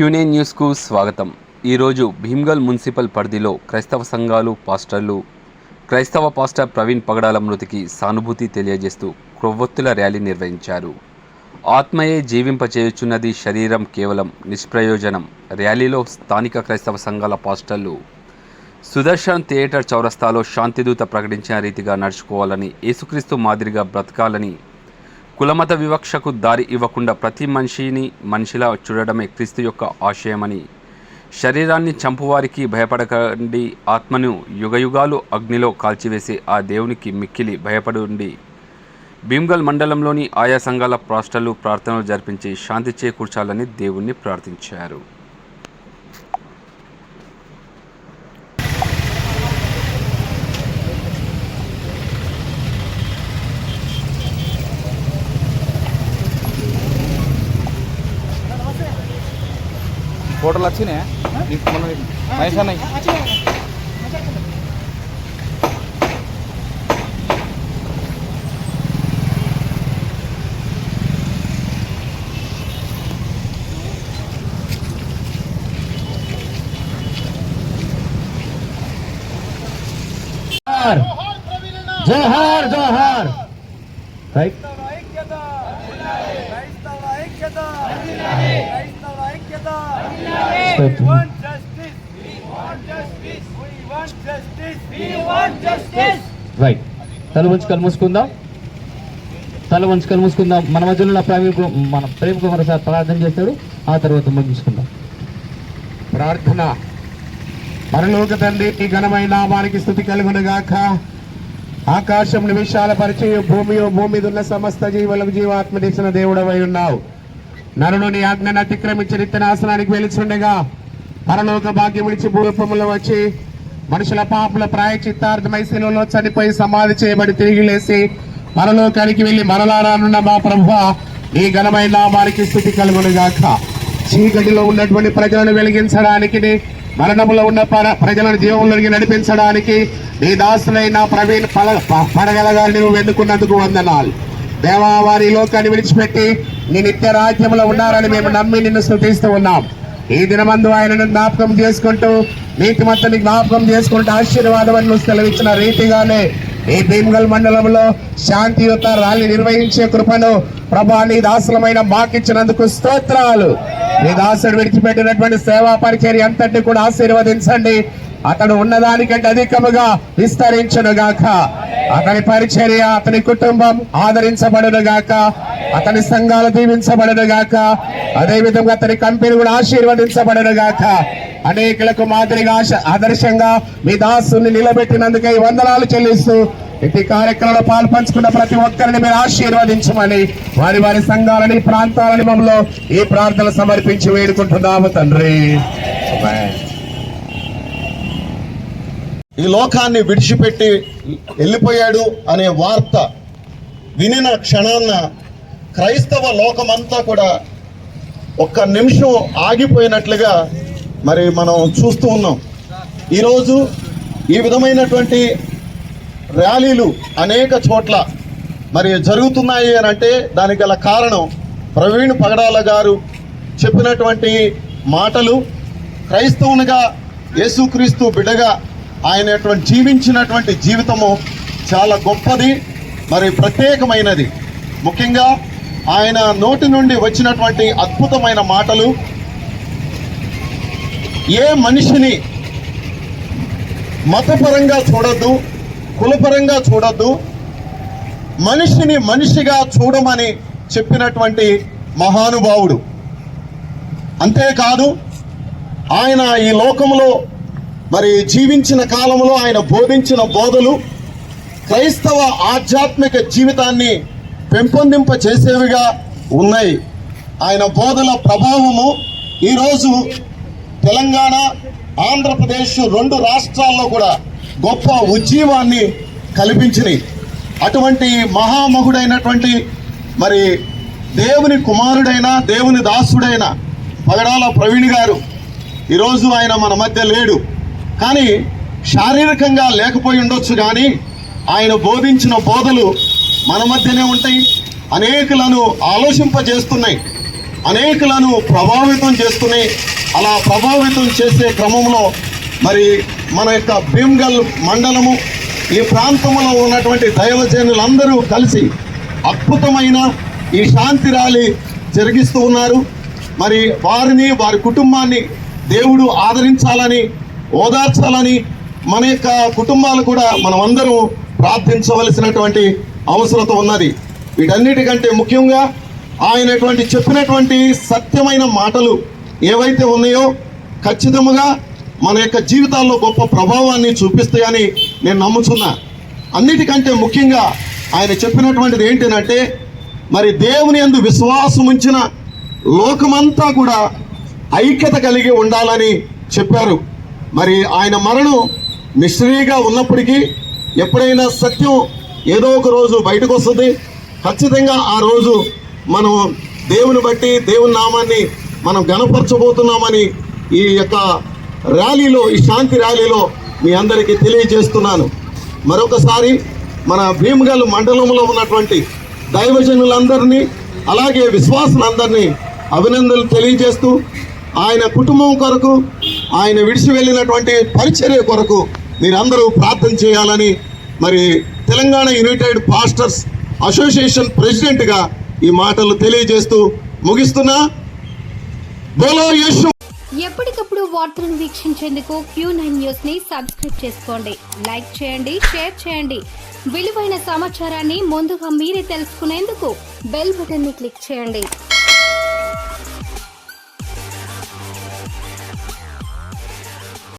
క్యూనే న్యూస్కు స్వాగతం. ఈరోజు భీమ్గల్ మున్సిపల్ పరిధిలో క్రైస్తవ సంఘాలు, పాస్టర్లు క్రైస్తవ పాస్టర్ ప్రవీణ్ పగడాల మృతికి సానుభూతి తెలియజేస్తూ క్రొవ్వొత్తుల ర్యాలీ నిర్వహించారు. ఆత్మయే జీవింపచేయుచున్నది, శరీరం కేవలం నిష్ప్రయోజనం. ర్యాలీలో స్థానిక క్రైస్తవ సంఘాల పాస్టర్లు సుదర్శన్ థియేటర్ చౌరస్తాలో శాంతిదూత ప్రకటించిన రీతిగా నడుచుకోవాలని, యేసుక్రీస్తు మాదిరిగా బ్రతకాలని, కులమత వివక్షకు దారి ఇవ్వకుండా ప్రతి మనిషిని మనిషిలా చూడడమే క్రీస్తు యొక్క ఆశయమని, శరీరాన్ని చంపువారికి భయపడకండి, ఆత్మను యుగయుగాలు అగ్నిలో కాల్చివేసే ఆ దేవునికి మిక్కిలి భయపడుండి భీమ్గల్ మండలంలోని ఆయా సంఘాల పాస్టర్లు ప్రార్థనలు జరిపించి శాంతి చేకూర్చాలని దేవుణ్ణి ప్రార్థించారు. फोटोలు వచ్చినాయా నీకు? మన మహేష్ అన్న జోహార్ జోహార్ రైట్. రైట్. తల వంచి కళ్ళు మూసుకుందాం. మన మధ్యలో మన ప్రేమ్ కుమార్ సార్ ప్రార్థన చేస్తాడు. ఆ తర్వాత ముగించుకుందాం. ప్రార్థన. పరలోక తండ్రి, ఈ ఘనమైన నామానికి స్తుతి కలుగును గాక. ఆకాశం విశాల పరిచి భూమి మీద ఉన్న సమస్త జీవులకు జీవాత్మ తెచ్చిన దేవుడవై ఉన్నావు. నరుడు నీ ఆజ్ఞను అతిక్రమించి నిత్యనాశనానికి వెలుచుండగా పరలోక భాగ్యం విడిచి భూరూపంలో వచ్చి మనుషుల పాపల ప్రాయచిత్తార్థమై శిలువలో చనిపోయి సమాధి చేయబడి తిరిగి లేసి పరలోకానికి వెళ్లి మరలా రానున్న మా ప్రభువా, ఈ ఘనమైన నామానికి స్తుతి కలుగును గాక. చీకటిలో ఉన్నటువంటి ప్రజలను వెలిగించడానికి, మరణంలో ఉన్న ప్రజలను జీవంలోకి నడిపించడానికి నీ దాసులైన ప్రవీణ్ పడగల గారిని నువ్వు ఎన్నుకున్నందుకు వందనాలు దేవా. వారి లోకాన్ని విడిచిపెట్టి నీ నిత్య రాజ్యంలో ఉన్నారని మేము నమ్మి నిన్ను స్తుతిస్తూ ఉన్నాం. ఈ దినమందు ఆయనను జ్ఞాపకం చేసుకుంటూ, నీతిమంతుని జ్ఞాపకం చేసుకుంటూ ఆశీర్వాదం సెలవిచ్చిన రీతిగానే ఈ భీమ్గల్ మండలంలో శాంతియుత ర్యాలీ నిర్వహించే కృపను ప్రభా నీ దాసులమైన మాకిచ్చినందుకు స్తోత్రాలు. నీ దాసుడు విడిచిపెట్టినటువంటి సేవా పరిచర్య అంతటి కూడా ఆశీర్వదించండి. అతడు ఉన్నదానికంటే అధికముగా విస్తరించును గాక. అతని పరిచర్య, అతని కుటుంబం ఆదరించబడును గాక. అతని సంఘాలు దీవించబడును గాక. అదేవిధంగా అతని కంపెనీ కూడా ఆశీర్వదించబడును గాక. అనేకులకు మాదిరిగా ఆదర్శంగా మీ దాసుని నిలబెట్టినందుకై వందనాలు చెల్లిస్తూ ఇటు కార్యక్రమంలో పాల్పంచుకున్న ప్రతి ఒక్కరిని మీరు ఆశీర్వదించమని వారి వారి సంఘాలని, ప్రాంతాలని మమ్మల్ని ఈ ప్రార్థనలు సమర్పించి వేడుకుంటున్నాము తండ్రి. ఈ లోకాన్ని విడిచిపెట్టి వెళ్ళిపోయాడు అనే వార్త వినిన క్షణాన్న క్రైస్తవ లోకమంతా కూడా ఒక్క నిమిషం ఆగిపోయినట్లుగా మరి మనం చూస్తూ ఉన్నాం. ఈరోజు ఈ విధమైనటువంటి ర్యాలీలు అనేక చోట్ల మరి జరుగుతున్నాయి అని అంటే దానికి గల కారణం ప్రవీణ్ పగడాల గారు చెప్పినటువంటి మాటలు. క్రైస్తవునిగా, యేసుక్రీస్తు బిడ్డగా ఆయన జీవించినటువంటి జీవితము చాలా గొప్పది, మరి ప్రత్యేకమైనది. ముఖ్యంగా ఆయన నోటి నుండి వచ్చినటువంటి అద్భుతమైన మాటలు ఏ మనిషిని మతపరంగా చూడొద్దు, కులపరంగా చూడొద్దు, మనిషిని మనిషిగా చూడమని చెప్పినటువంటి మహానుభావుడు. అంతేకాదు ఆయన ఈ లోకంలో మరి జీవించిన కాలంలో ఆయన బోధించిన బోధలు క్రైస్తవ ఆధ్యాత్మిక జీవితాన్ని పెంపొందింప చేసేవిగా ఉన్నాయి. ఆయన బోధల ప్రభావము ఈరోజు తెలంగాణ, ఆంధ్రప్రదేశ్ రెండు రాష్ట్రాల్లో కూడా గొప్ప ఉజ్జీవాన్ని కల్పించినాయి. అటువంటి మహామహుడైనటువంటి మరి దేవుని కుమారుడైన, దేవుని దాసుడైన పగడాల ప్రవీణ్ గారు ఈరోజు ఆయన మన మధ్య లేడు. కానీ శారీరకంగా లేకపోయి ఉండొచ్చు, కానీ ఆయన బోధించిన బోధలు మన మధ్యనే ఉంటాయి, అనేకులను ఆలోచింపజేస్తున్నాయి. అనేకులను ప్రభావితం చేస్తూనే అలా ప్రభావితం చేసే క్రమంలో మరి మన యొక్క భీమ్గల్ మండలము ఈ ప్రాంతంలో ఉన్నటువంటి దైవజనులందరూ కలిసి అద్భుతమైన ఈ శాంతి ర్యాలీ జరిగిస్తూ ఉన్నారు. మరి వారిని వారి కుటుంబాన్ని దేవుడు ఆదరించాలని ఓదార్చాలని మన యొక్క కుటుంబాలు కూడా మనమందరం ప్రార్థించవలసినటువంటి అవసరత ఉన్నది. వీటన్నిటికంటే ముఖ్యంగా ఆయనటువంటి చెప్పినటువంటి సత్యమైన మాటలు ఏవైతే ఉన్నాయో ఖచ్చితంగా మన యొక్క జీవితాల్లో గొప్ప ప్రభావాన్ని చూపిస్తాయని నేను నమ్ముతున్నా. అన్నిటికంటే ముఖ్యంగా ఆయన చెప్పినటువంటిది ఏంటంటే మరి దేవుని యందు విశ్వాసం ఉంచిన లోకమంతా కూడా ఐక్యత కలిగి ఉండాలని చెప్పారు. మరి ఆయన మరణం మిస్టరీగా ఉన్నప్పటికీ ఎప్పుడైనా సత్యం ఏదో ఒక రోజు బయటకు వస్తుంది. ఖచ్చితంగా ఆ రోజు మనం దేవుని బట్టి దేవుని నామాన్ని మనం గణపరచబోతున్నామని ఈ యొక్క ర్యాలీలో, ఈ శాంతి ర్యాలీలో మీ అందరికీ తెలియజేస్తున్నాను. మరొకసారి మన భీమ్గల్ మండలంలో ఉన్నటువంటి దైవజనులందరినీ అలాగే విశ్వాసులందరినీ అభినందనలు తెలియజేస్తూ ఆయన కుటుంబం కొరకు, ఆయన విడిచి వెళ్ళినటువంటి పరిచర్య కొరకు మీరందరూ ప్రార్థన చేయాలని మరి తెలంగాణ యునైటెడ్ పాస్టర్స్ అసోసియేషన్ ప్రెసిడెంట్గా ఈ మాటలు తెలియజేస్తూ ముగిస్తున్నా. బోలో యేసు. ఎప్పటికప్పుడు వార్తలను వీక్షించేందుకు Q9 న్యూస్ ని సబ్స్క్రైబ్ చేసుకోండి, లైక్ చేయండి, షేర్ చేయండి. విలువైన సమాచారాన్ని ముందుగా మీరే తెలుసుకునేందుకు బెల్ బటన్ ని క్లిక్ చేయండి.